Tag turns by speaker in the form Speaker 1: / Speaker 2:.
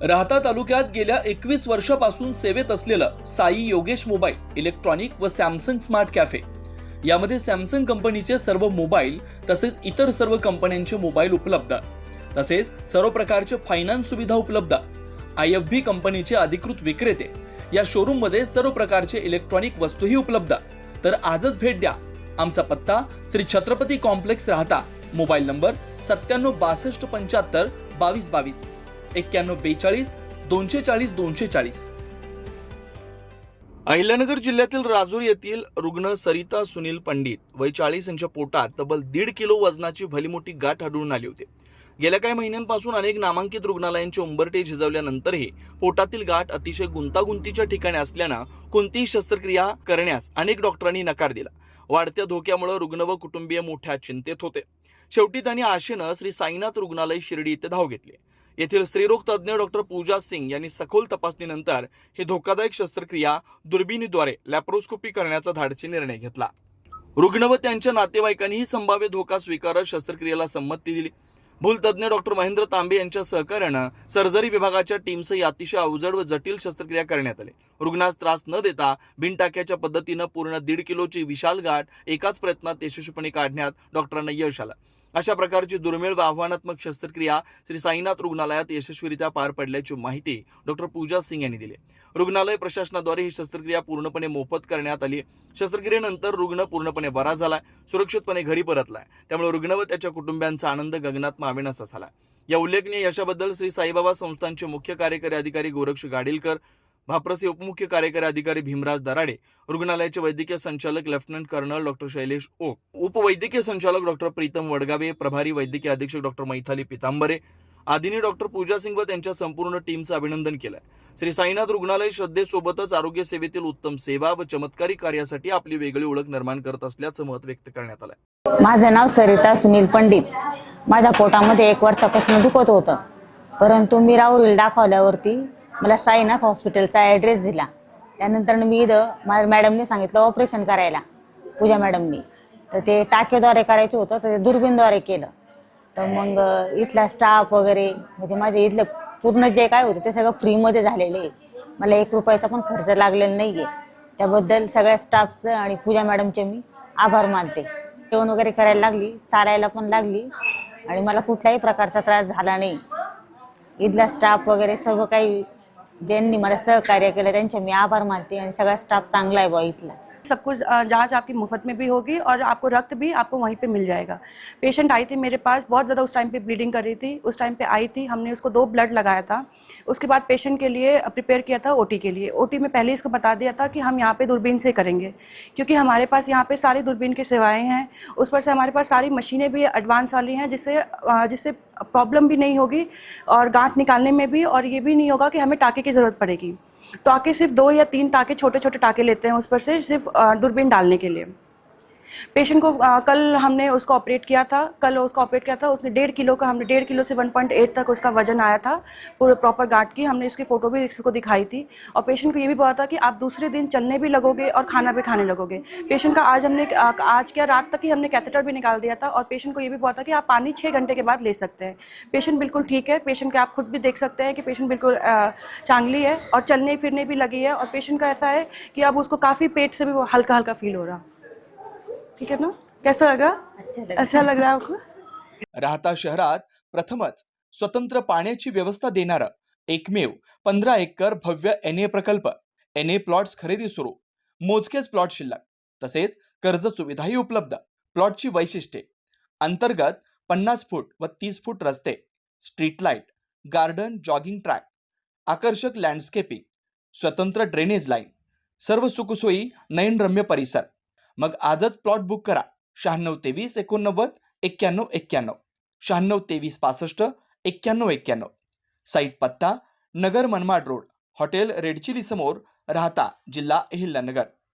Speaker 1: राहता तालुक्यात गेल्या 21 वर्षापासून सेवेत असलेलं साई योगेश मोबाईल इलेक्ट्रॉनिक व सॅमसंग स्मार्ट कॅफे यामध्ये सॅमसंग कंपनीचे सर्व मोबाईल तसेच इतर सर्व कंपन्यांचे मोबाईल उपलब्ध, तसेच सर्व प्रकारचे फायनान्स सुविधा उपलब्ध। IFB कंपनीचे अधिकृत विक्रेते या शोरूम मध्ये सर्व प्रकारचे इलेक्ट्रॉनिक वस्तूही उपलब्ध। तर आजच भेट द्या। आमचा पत्ता श्री छत्रपती कॉम्प्लेक्स राहता, मोबाईल नंबर 9762752222 9142 240 240। अहिल्यानगर जिल्ह्यातील राजूर येथील रुग्ण सरिता सुनील पंडित वय 40 यांच्या पोटात तब्बल 1.5 किलो वजनाची भली मोठी गाठ आढळून आली होती। गेल्या काही महिन्यांपासून अनेक नामांकित रुग्णालयांचे उंबरठे झिजवल्यानंतरही पोटातील गाठ अतिशय गुंतागुंतीच्या ठिकाणी असल्यानं कोणतीही शस्त्रक्रिया करण्यास अनेक डॉक्टरांनी नकार दिला। वाढत्या धोक्यामुळे रुग्ण व कुटुंबीय मोठ्या चिंतेत होते। शेवटी त्यांनी आशेनं श्री साईनाथ रुग्णालय शिर्डी येथे धाव घेतली। येथील स्त्रीरोग तज्ज्ञ डॉक्टर पूजा सिंग यांनी सखोल तपासणीनंतर ही धोकादायक शस्त्रक्रिया दुर्बिणीद्वारे लॅप्रोस्कोपी करण्याचा धाडसी निर्णय घेतला। रुग्ण व त्यांच्या नातेवाईकांनीही संभाव्य धोका स्वीकारत शस्त्रक्रियेला संमती दिली। भूलतज्ञ डॉक्टर महेंद्र तांबे यांच्या सहकार्यानं सर्जरी विभागाच्या टीमसही अतिशय अवजड व जटिल शस्त्रक्रिया करण्यात आली। रुग्णास त्रास न देता बिनटाक्याच्या पद्धतीनं पूर्ण 1.5 किलोची विशाल गाठ एकाच प्रयत्नात यशस्वीपणे काढण्यात डॉक्टरांना यश आलं। अशा प्रकारची दुर्मिळ व आव्हानात्मक शस्त्रक्रिया श्री साईनाथ रुग्णालयात यशस्वीरित्या पार पडल्याची माहिती डॉक्टर पूजा सिंग यांनी दिली। रुग्णालय प्रशासनाद्वारे ही शस्त्रक्रिया पूर्णपणे मोफत करण्यात आली। शस्त्रक्रियेनंतर रुग्ण पूर्णपणे बरा झालाय, सुरक्षितपणे घरी परतलाय। त्यामुळे रुग्ण व त्याच्या कुटुंबियांचा आनंद गगनात मावेनासा झाला। या उल्लेखनीय यशाबद्दल श्री साईबाबा संस्थानचे मुख्य कार्यकारी अधिकारी गोरक्ष गाडीलकर, भाप्रसे उपमुख्य कार्यकारी अधिकारी भीमराज दराडे, रुग्णालयाचे वैद्यकीय संचालक lieutenant colonel doctor Shailesh Oak, उपवैद्यकीय संचालक डॉक्टर प्रीतम वडगावे, प्रभारी वैद्यकीय अधीक्षक डॉक्टर मैथाली पितांबरे आदींनी डॉक्टर पूजा सिंग व त्यांच्या संपूर्ण टीमचं अभिनंदन केलं। श्री साईनाथ रुग्णालय श्रद्धेसोबतच आरोग्य सेवेतील उत्तम सेवा व चमत्कारी कार्यासाठी आपली वेगळी ओळख निर्माण करत असल्याचं मत व्यक्त करण्यात आलं।
Speaker 2: माझं नाव सरिता सुनील पंडित। माझ्या पोटामध्ये 1 वर्षापासून दुखत होतं, परंतु मी राहुरीला दाखवल्यावरती मला साईनाथ हॉस्पिटलचा ॲड्रेस दिला। त्यानंतर मी माझ्या मॅडमने सांगितलं ऑपरेशन करायला, पूजा मॅडमनी। तर ते टाकेद्वारे करायचं होतं, तर ते दुर्बीणद्वारे केलं। तर मग इथला स्टाफ वगैरे म्हणजे माझे इथलं पूर्ण जे काय होतं ते सगळं फ्रीमध्ये झालेलं आहे। मला 1 रुपयाचा पण खर्च लागलेला नाही आहे। त्याबद्दल सगळ्या स्टाफचं आणि पूजा मॅडमचे मी आभार मानते। जेवण वगैरे करायला लागली, चालायला पण लागली आणि मला कुठल्याही प्रकारचा त्रास झाला नाही। इथला स्टाफ वगैरे सर्व काही ज्यांनी मला सहकार्य केलं त्यांचे मी आभार मानते आणि सगळा स्टाफ चांगला आहे बा इथला।
Speaker 3: सब कुछ जांच आपकी मुफ्त में भी होगी और आपको रक्त भी आपको वहीं पे मिल जाएगा। पेशेंट आई थी मेरे पास, बहुत ज़्यादा उस टाइम पे ब्लीडिंग कर रही थी। उस टाइम पे आई थी, हमने उसको 2 ब्लड लगाया था। उसके बाद पेशेंट के लिए प्रिपेयर किया था ओटी के लिए। ओटी में पहले इसको बता दिया था कि हम यहाँ पे दूरबीन से करेंगे, क्योंकि हमारे पास यहाँ पे सारी दूरबीन की सेवाएँ हैं। उस पर से हमारे पास सारी मशीनें भी एडवांस वाली हैं, जिससे प्रॉब्लम भी नहीं होगी और गांठ निकालने में भी, और ये भी नहीं होगा कि हमें टाँके की ज़रूरत पड़ेगी। टाँके सिर्फ 2 या 3 टाँके, छोटे छोटे टाँके लेते हैं उस पर से, सिर्फ दूरबीन डालने के लिए। पेशेंट को कल हमने उसको ऑपरेट किया था। उसने 1.5 किलो का, हमने 1.5 किलो से 1.8 तक उसका वजन आया था पूरे प्रॉपर गांठ की। हमने इसकी फ़ोटो भी इसको दिखाई थी और पेशेंट को ये भी बोला था कि आप दूसरे दिन चलने भी लगोगे और खाना भी खाने लगोगे। पेशेंट का आज क्या रात तक ही हमने कैथेटर भी निकाल दिया था और पेशेंट को ये भी बोला था कि आप पानी 6 घंटे के बाद ले सकते हैं। पेशेंट बिल्कुल ठीक है। पेशेंट के आप खुद भी देख सकते हैं कि पेशेंट बिल्कुल चांगली है और चलने फिरने भी लगी है। और पेशेंट का ऐसा है कि अब उसको काफ़ी पेट से भी हल्का हल्का फील हो रहा। ठीक है ना? कैसा लग रहा? अच्छा लग रहा है आपको?
Speaker 1: राहता शहरात प्रथमच स्वतंत्र पाण्याची व्यवस्था देणारं एकमेव 15 एकर भव्य NA प्रकल्प, NA प्लॉट्स खरेदी सुरू, मोजकेच प्लॉट शिल्लक, तसेच कर्ज सुविधाही उपलब्ध। प्लॉटची वैशिष्ट्ये: अंतर्गत 50 फूट व 30 फूट रस्ते, street light, garden, jogging track, आकर्षक लँडस्केपिंग, स्वतंत्र ड्रेनेज लाईन, सर्व सुखसोयी, नयनरम्य परिसर। मग आजच प्लॉट बुक करा। 96 23 89 91 91 96 23 65 91 91। साईट पत्ता: Nagar Manmad road, hotel red chilli समोर, राहता, जिल्हा अहिल्यानगर।